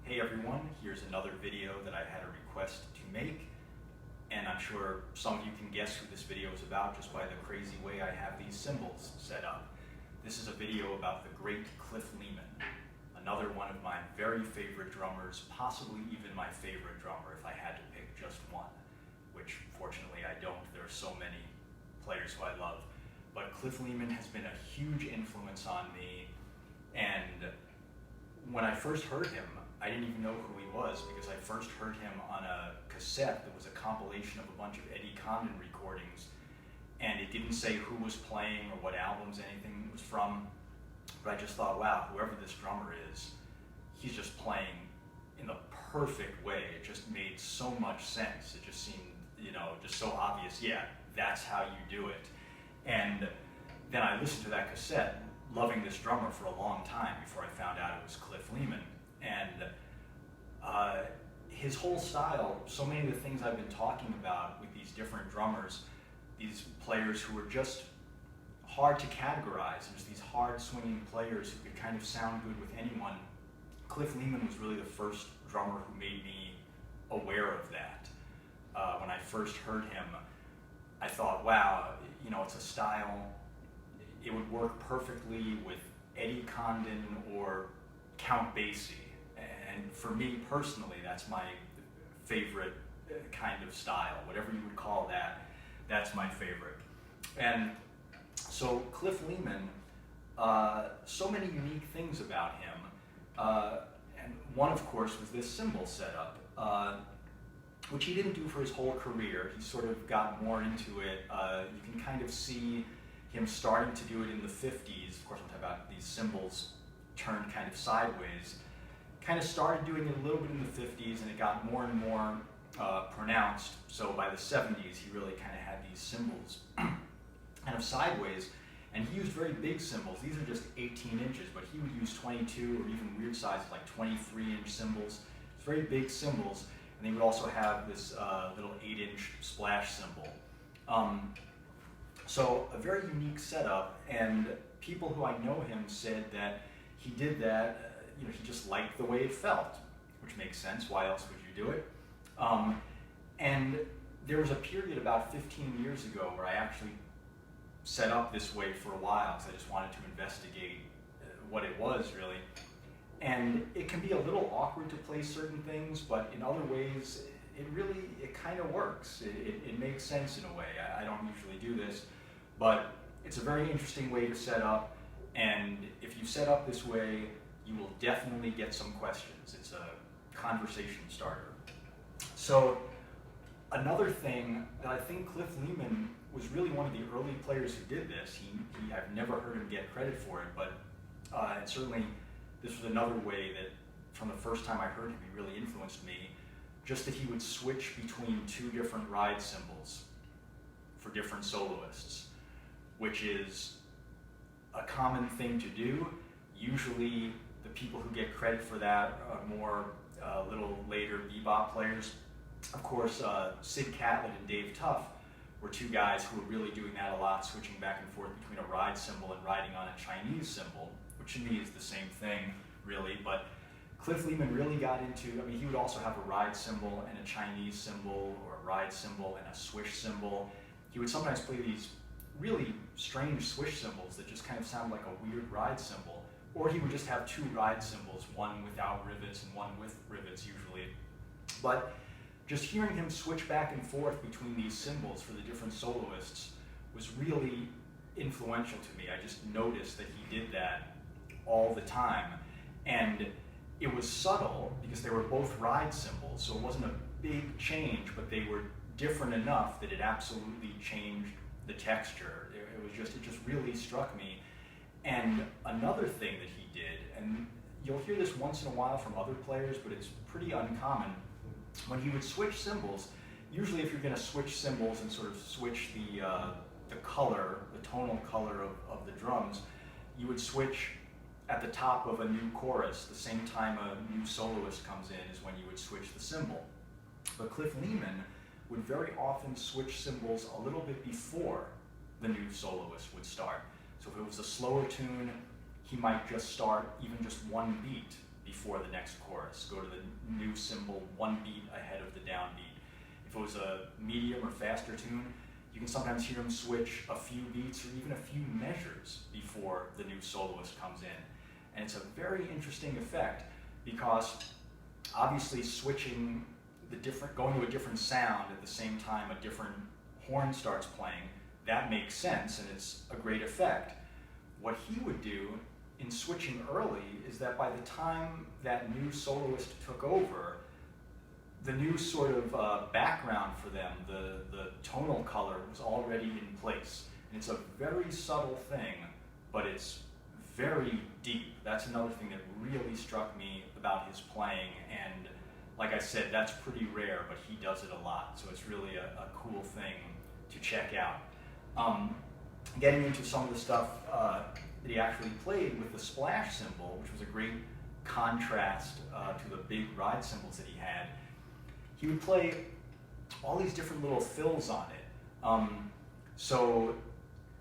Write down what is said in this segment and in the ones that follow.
Hey everyone, here's another video that I had a request to make, and I'm sure some of you can guess who this video is about just by the crazy way I have these cymbals set up. This is a video about the great Cliff Leeman, another one of my very favorite drummers, possibly even my favorite drummer if I had to pick just one, which fortunately I don't. There are so many players who I love. But Cliff Leeman has been a huge influence on me, and when I first heard him, I didn't even know who he was because I first heard him on a cassette that was a compilation of a bunch of Eddie Condon recordings, and it didn't say who was playing or what albums anything was from, but I just thought, wow, whoever this drummer is, he's just playing in the perfect way. It just made so much sense. It just seemed, just so obvious, yeah, that's how you do it. And then I listened to that cassette, loving this drummer for a long time before I found out it was Cliff Leeman. And his whole style, so many of the things I've been talking about with these different drummers, these players who are just hard to categorize, there's these hard swinging players who could kind of sound good with anyone. Cliff Leeman was really the first drummer who made me aware of that. When I first heard him, I thought, wow, it's a style, it would work perfectly with Eddie Condon or Count Basie. And for me personally, that's my favorite kind of style. Whatever you would call that, that's my favorite. And so Cliff Leeman, so many unique things about him. And one, of course, was this cymbal setup, which he didn't do for his whole career. He sort of got more into it. You can kind of see him starting to do it in the 50s. Of course, I'm talking about these cymbals turned kind of sideways. Kind of started doing it a little bit in the 50s, and it got more and more pronounced. So by the 70s, he really kind of had these cymbals kind of sideways. And he used very big cymbals. These are just 18 inches, but he would use 22 or even weird sizes like 23-inch cymbals. It's very big cymbals. And he would also have this little 8-inch splash cymbal. So a very unique setup, and people who I know him said that he did that, he just liked the way it felt, which makes sense. Why else would you do it? And there was a period about 15 years ago where I actually set up this way for a while because I just wanted to investigate what it was really. And it can be a little awkward to play certain things, but in other ways, it kind of works. It makes sense in a way. I don't usually do this, but it's a very interesting way to set up. And if you set up this way, you will definitely get some questions. It's a conversation starter. So another thing that I think Cliff Leeman was really one of the early players who did this. I've never heard him get credit for it, but it certainly, this was another way that from the first time I heard him, he really influenced me, just that he would switch between two different ride cymbals for different soloists, which is a common thing to do. Usually the people who get credit for that are more a little later bebop players. Of course, Sid Catlett and Dave Tuff were two guys who were really doing that a lot, switching back and forth between a ride cymbal and riding on a Chinese cymbal, which to me is the same thing, really. But Cliff Leeman really got into, he would also have a ride cymbal and a Chinese cymbal, or a ride cymbal and a swish cymbal. He would sometimes play these really strange swish cymbals that just kind of sound like a weird ride cymbal. Or he would just have two ride cymbals, one without rivets and one with rivets usually. But just hearing him switch back and forth between these cymbals for the different soloists was really influential to me. I just noticed that he did that all the time. And it was subtle because they were both ride cymbals, so it wasn't a big change, but they were different enough that it absolutely changed the texture. It just really struck me. And another thing that he did, and you'll hear this once in a while from other players, but it's pretty uncommon, when he would switch cymbals, usually if you're going to switch cymbals and sort of switch the color, the tonal color of the drums, you would switch at the top of a new chorus. The same time a new soloist comes in is when you would switch the cymbal. But Cliff Leeman would very often switch cymbals a little bit before the new soloist would start. So if it was a slower tune, he might just start even just one beat before the next chorus. Go to the new cymbal 1 beat ahead of the downbeat. If it was a medium or faster tune, you can sometimes hear him switch a few beats or even a few measures before the new soloist comes in. And it's a very interesting effect because obviously switching going to a different sound at the same time a different horn starts playing, that makes sense and it's a great effect. What he would do in switching early is that by the time that new soloist took over, the new sort of background for them, the tonal color was already in place. And it's a very subtle thing, but it's very deep. That's another thing that really struck me about his playing. And like I said, that's pretty rare, but he does it a lot. So it's really a cool thing to check out. Getting into some of the stuff that he actually played with the splash cymbal, which was a great contrast to the big ride cymbals that he had. He would play all these different little fills on it. So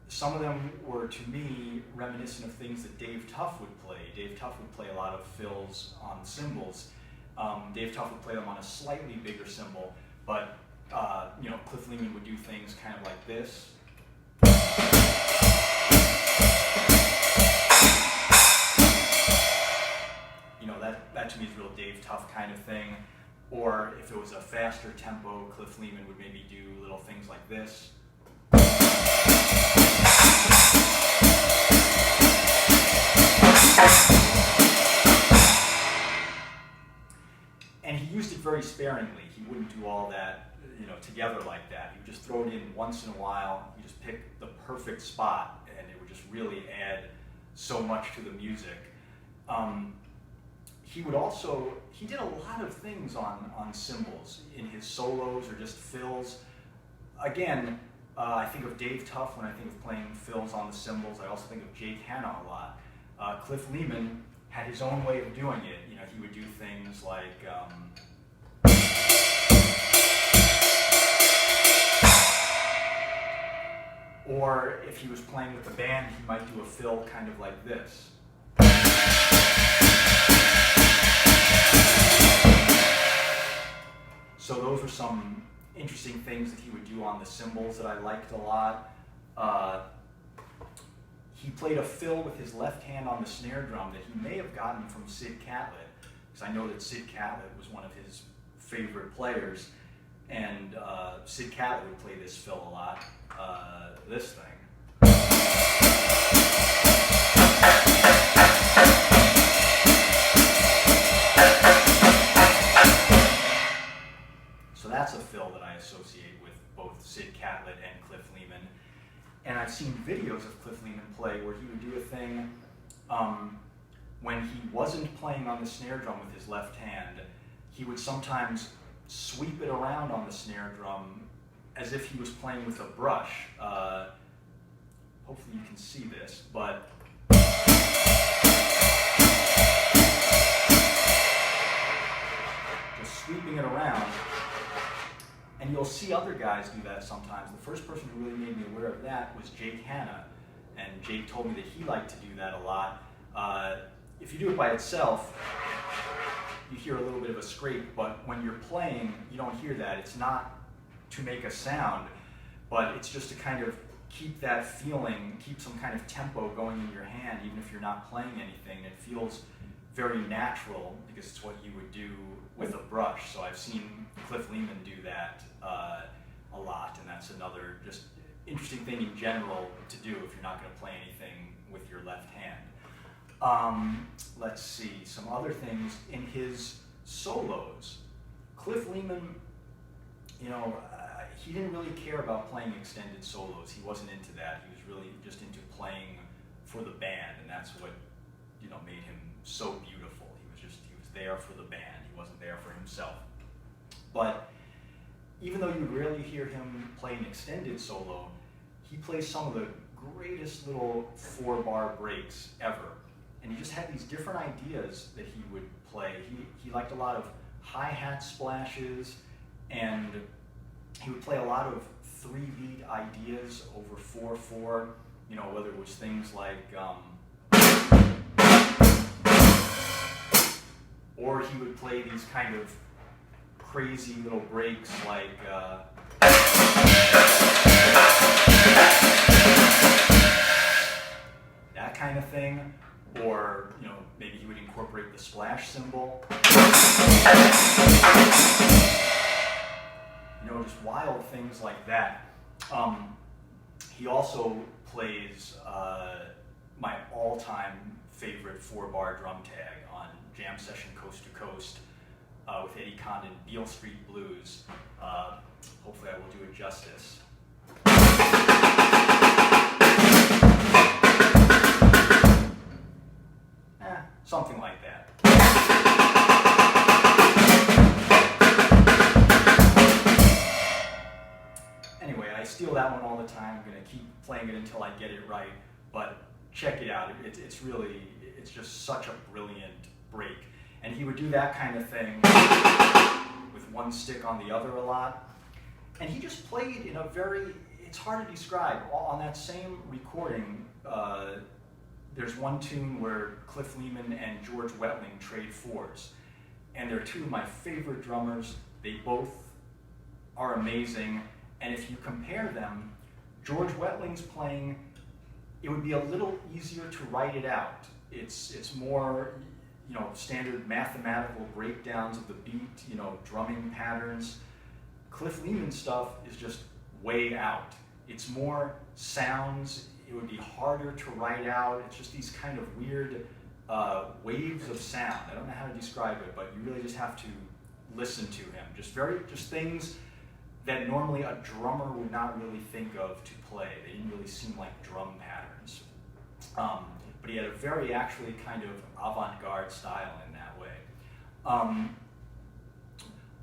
some of them were, to me, reminiscent of things that Dave Tuff would play. Dave Tuff would play a lot of fills on cymbals. Dave Tuff would play them on a slightly bigger cymbal, but Cliff Leeman would do things kind of like this. That to me is real Dave Tuff kind of thing. Or if it was a faster tempo, Cliff Leeman would maybe do little things like this. And he used it very sparingly. He wouldn't do all that, together like that. He would just throw it in once in a while. He just pick the perfect spot, and it would just really add so much to the music. He did a lot of things on cymbals in his solos or just fills. Again, I think of Dave Tuff when I think of playing fills on the cymbals. I also think of Jake Hanna a lot. Cliff Leeman had his own way of doing it. He would do things like or if he was playing with the band, he might do a fill kind of like this. So those were some interesting things that he would do on the cymbals that I liked a lot. He played a fill with his left hand on the snare drum that he may have gotten from Sid Catlett, because I know that Sid Catlett was one of his favorite players, and Sid Catlett would play this fill a lot, this thing. So that's a fill that I associate with both Sid Catlett and Cliff Leeman. And I've seen videos of Cliff Leeman play where he would do a thing when he wasn't playing on the snare drum with his left hand. He would sometimes sweep it around on the snare drum as if he was playing with a brush. Hopefully you can see this, but just sweeping it around. And you'll see other guys do that sometimes. The first person who really made me aware of that was Jake Hanna. And Jake told me that he liked to do that a lot. If you do it by itself, you hear a little bit of a scrape, but when you're playing, you don't hear that. It's not to make a sound, but it's just to kind of keep that feeling, keep some kind of tempo going in your hand, even if you're not playing anything. It feels very natural because it's what you would do with a brush. So I've seen Cliff Leeman do that a lot, and that's another just interesting thing in general to do if you're not going to play anything with your left hand. Let's see, some other things in his solos. Cliff Leeman, he didn't really care about playing extended solos. He wasn't into that. He was really just into playing for the band, and that's what made him so beautiful. He was there for the band. He wasn't there for himself. But even though you rarely hear him play an extended solo, he plays some of the greatest little 4-bar breaks ever. And he just had these different ideas that he would play. He liked a lot of hi-hat splashes, and he would play a lot of 3-beat ideas over 4/4, whether it was things like or he would play these kind of crazy little breaks like that kind of thing, or maybe he would incorporate the splash cymbal. Just wild things like that. He also plays my all-time favorite 4-bar drum tag on Jam Session Coast to Coast with Eddie Condon, Beale Street Blues. Hopefully I will do it justice. Something like that. Anyway, I steal that one all the time. I'm going to keep playing it until I get it right, but check it out. It's just such a brilliant break. And he would do that kind of thing with one stick on the other a lot. And he just played in a it's hard to describe. On that same recording, there's one tune where Cliff Leeman and George Wettling trade fours. And they're two of my favorite drummers. They both are amazing. And if you compare them, George Wettling's playing, it would be a little easier to write it out. It's more, standard mathematical breakdowns of the beat, drumming patterns. Cliff Leeman's stuff is just way out. It's more sounds. It would be harder to write out. It's just these kind of weird waves of sound. I don't know how to describe it, but you really just have to listen to him. Just things that normally a drummer would not really think of to play. They didn't really seem like drum patterns. But he had a very actually kind of avant-garde style in that way.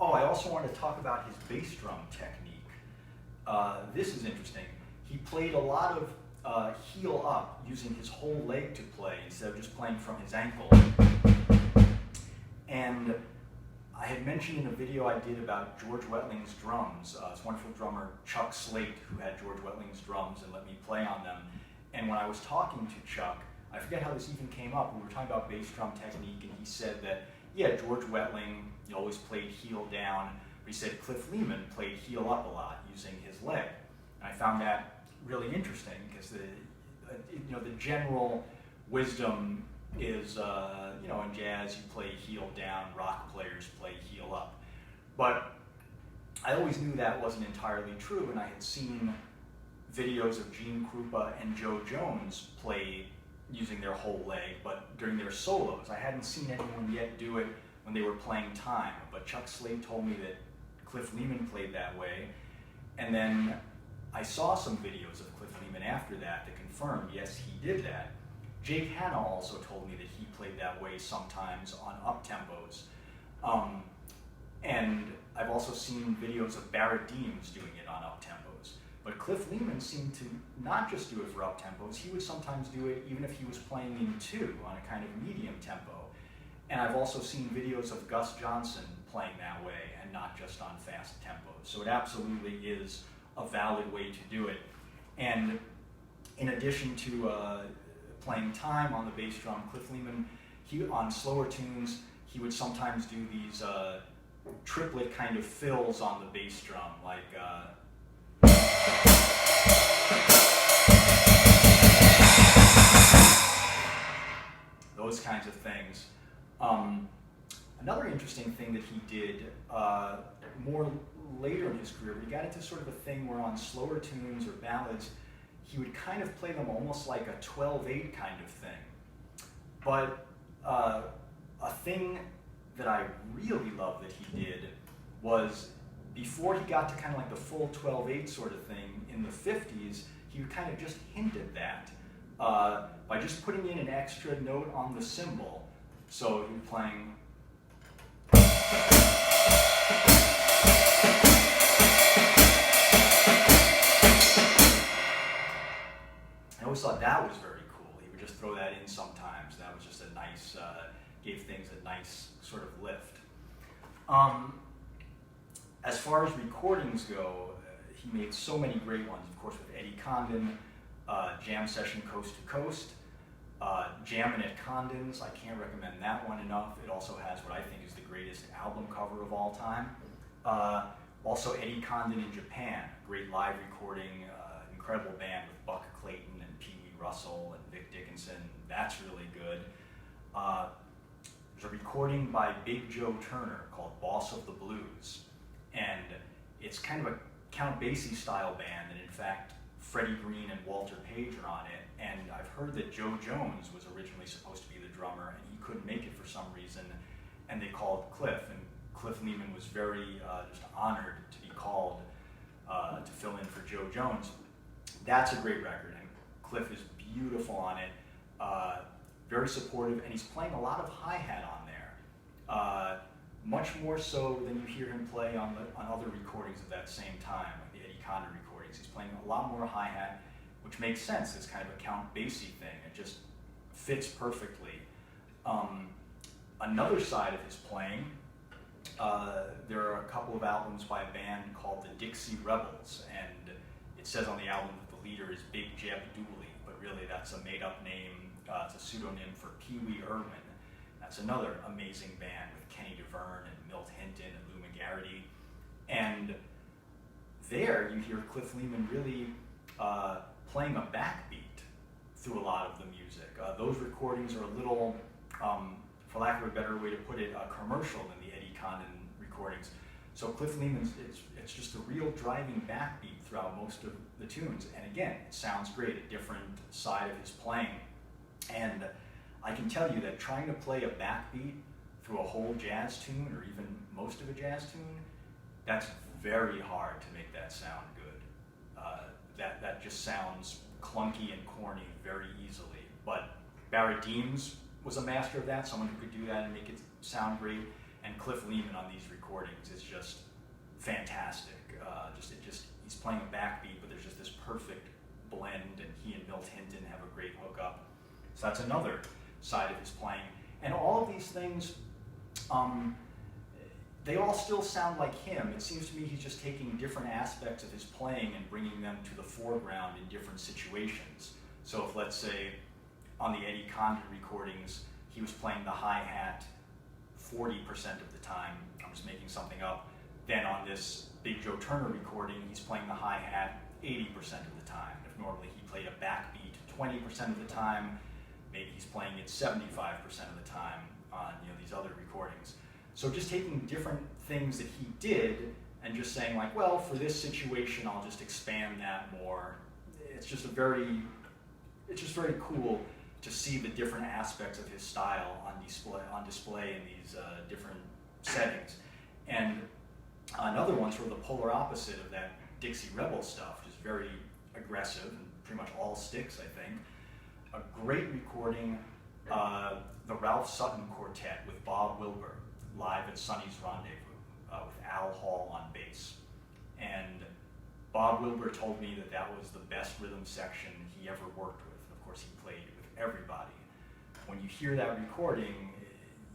I also wanted to talk about his bass drum technique. This is interesting. He played a lot of heel up, using his whole leg to play instead of just playing from his ankle. And I had mentioned in a video I did about George Wettling's drums. This wonderful drummer, Chuck Slate, who had George Wettling's drums and let me play on them. And when I was talking to Chuck, I forget how this even came up. We were talking about bass drum technique, and he said that, yeah, George Wettling always played heel down. But he said Cliff Leeman played heel up a lot using his leg. And I found that really interesting because the general wisdom is, in jazz you play heel down, rock players play heel up. But I always knew that wasn't entirely true, and I had seen videos of Gene Krupa and Joe Jones play using their whole leg, but during their solos. I hadn't seen anyone yet do it when they were playing time, but Chuck Slade told me that Cliff Leeman played that way, and then I saw some videos of Cliff Leeman after that confirmed, yes, he did that. Jake Hanna also told me that he played that way sometimes on up-tempos. And I've also seen videos of Barrett Deems doing it on up-tempos. But Cliff Leeman seemed to not just do it for up-tempos, he would sometimes do it even if he was playing in 2 on a kind of medium tempo. And I've also seen videos of Gus Johnson playing that way and not just on fast tempos. So it absolutely is a valid way to do it. And in addition to playing time on the bass drum, Cliff Leeman, on slower tunes, he would sometimes do these triplet kind of fills on the bass drum, like those kinds of things. Another interesting thing that he did more later in his career, he got into sort of a thing where on slower tunes or ballads, he would kind of play them almost like a 12/8 kind of thing. But a thing that I really love that he did was, before he got to kind of like the full 12/8 sort of thing, in the 50s, he would kind of just hint at that by just putting in an extra note on the cymbal. So he was playing. I always thought that was very cool. He would just throw that in sometimes. That was just a nice, gave things a nice sort of lift. As far as recordings go, he made so many great ones, of course, with Eddie Condon, Jam Session Coast to Coast. Jammin' at Condon's, I can't recommend that one enough. It also has what I think is the greatest album cover of all time. Also Eddie Condon in Japan, great live recording, incredible band with Buck Clayton and Pee Wee Russell and Vic Dickenson. That's really good. There's a recording by Big Joe Turner called Boss of the Blues, and it's kind of a Count Basie style band, and in fact Freddie Green and Walter Page are on it, and I've heard that Joe Jones was originally supposed to be the drummer and he couldn't make it for some reason, and they called Cliff, and Cliff Leeman was very just honored to be called to fill in for Joe Jones. That's a great record, and Cliff is beautiful on it, very supportive, and he's playing a lot of hi-hat on there. Much more so than you hear him play on other recordings of that same time, like the Eddie Condon recordings. He's playing a lot more hi-hat, which makes sense. It's kind of a Count Basie thing. It just fits perfectly. Another side of his playing, there are a couple of albums by a band called the Dixie Rebels, and it says on the album that the leader is Big Jeb Dooley, but really that's a made-up name. It's a pseudonym for Pee Wee Irwin. That's another amazing band with Kenny DeVerne and Milt Hinton and Lou McGarity. And there you hear Cliff Leeman really playing a backbeat through a lot of the music. Those recordings are a little, for lack of a better way to put it, commercial than the Eddie Condon recordings. So Cliff Leeman's, it's just a real driving backbeat throughout most of the tunes. And again, it sounds great, a different side of his playing. And I can tell you that trying to play a backbeat through a whole jazz tune, or even most of a jazz tune, that's very hard to make that sound good. That just sounds clunky and corny very easily. But Barrett Deems was a master of that, someone who could do that and make it sound great. And Cliff Leeman on these recordings is just fantastic. He's playing a backbeat, but there's just this perfect blend, and he and Milt Hinton have a great hookup. So that's another side of his playing. And all of these things, they all still sound like him. It seems to me he's just taking different aspects of his playing and bringing them to the foreground in different situations. So if, let's say, on the Eddie Condon recordings, he was playing the hi-hat 40% of the time, I'm just making something up, then on this Big Joe Turner recording, he's playing the hi-hat 80% of the time. If normally he played a backbeat 20% of the time, maybe he's playing it 75% of the time on these other recordings. So just taking different things that he did and just saying like, well, for this situation, I'll just expand that more. It's just very cool to see the different aspects of his style on display in these different settings. And another one, sort of the polar opposite of that Dixie Rebels stuff, which is very aggressive and pretty much all sticks, I think. A great recording, the Ralph Sutton Quartet with Bob Wilbur, live at Sonny's Rendezvous, with Al Hall on bass. And Bob Wilbur told me that that was the best rhythm section he ever worked with. And of course, he played with everybody. When you hear that recording,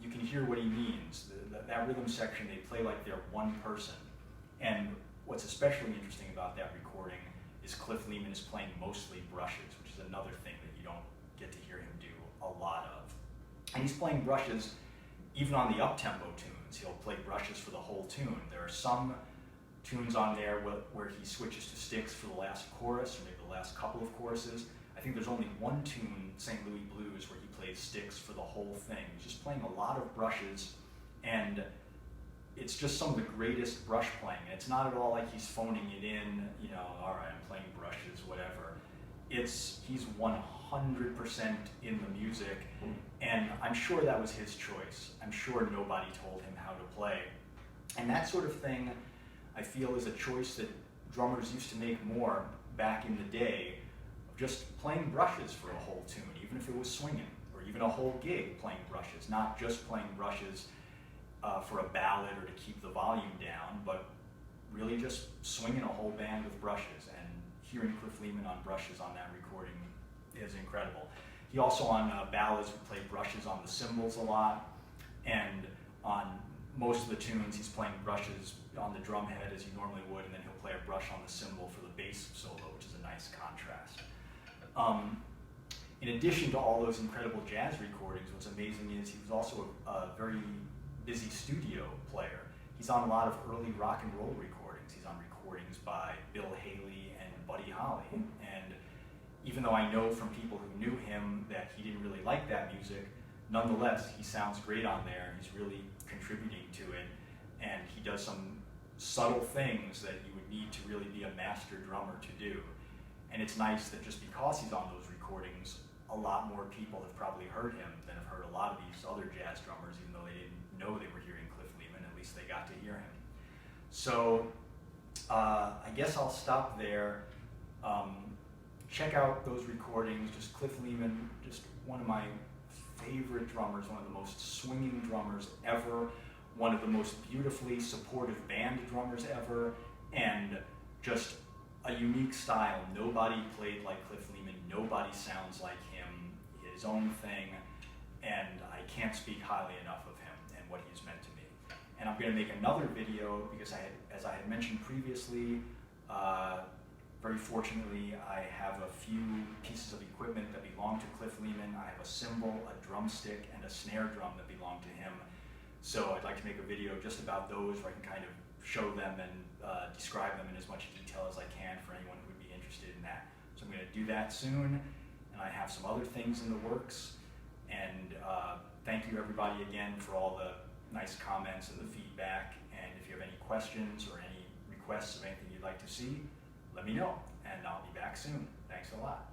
you can hear what he means. That rhythm section, they play like they're one person. And what's especially interesting about that recording is Cliff Leeman is playing mostly brushes, which is another thing that you don't get to hear him do a lot of. And he's playing brushes even on the up-tempo tunes. He'll play brushes for the whole tune. There are some tunes on there where he switches to sticks for the last chorus, or maybe the last couple of choruses. I think there's only one tune, St. Louis Blues, where he plays sticks for the whole thing. He's just playing a lot of brushes, and it's just some of the greatest brush playing. It's not at all like he's phoning it in, all right, I'm playing brushes, whatever. He's 100% in the music, and I'm sure that was his choice. I'm sure nobody told him how to play. And that sort of thing, I feel, is a choice that drummers used to make more back in the day, of just playing brushes for a whole tune, even if it was swinging, or even a whole gig playing brushes, not just playing brushes for a ballad or to keep the volume down, but really just swinging a whole band with brushes. And hearing Cliff Leeman on brushes on that recording is incredible. He also on ballads would play brushes on the cymbals a lot, and on most of the tunes he's playing brushes on the drum head as he normally would, and then he'll play a brush on the cymbal for the bass solo, which is a nice contrast. in addition to all those incredible jazz recordings, what's amazing is he was also a very busy studio player. He's on a lot of early rock and roll recordings. He's on recordings by Bill Haley and Buddy Holly. And even though I know from people who knew him that he didn't really like that music, nonetheless, he sounds great on there, and he's really contributing to it. And he does some subtle things that you would need to really be a master drummer to do. And it's nice that just because he's on those recordings, a lot more people have probably heard him than have heard a lot of these other jazz drummers, even though they didn't know they were hearing Cliff Leeman. At least they got to hear him. So I guess I'll stop there. Check out those recordings. Just Cliff Leeman, just one of my favorite drummers, one of the most swinging drummers ever, one of the most beautifully supportive band drummers ever, and just a unique style. Nobody played like Cliff Leeman. Nobody sounds like him. His own thing, and I can't speak highly enough of him and what he's meant to me. And I'm going to make another video because as I had mentioned previously, very fortunately, I have a few pieces of equipment that belong to Cliff Leeman. I have a cymbal, a drumstick, and a snare drum that belong to him. So I'd like to make a video just about those where I can kind of show them and describe them in as much detail as I can for anyone who would be interested in that. So I'm going to do that soon, and I have some other things in the works. And thank you everybody again for all the nice comments and the feedback. And if you have any questions or any requests of anything you'd like to see, let me know, and I'll be back soon. Thanks a lot.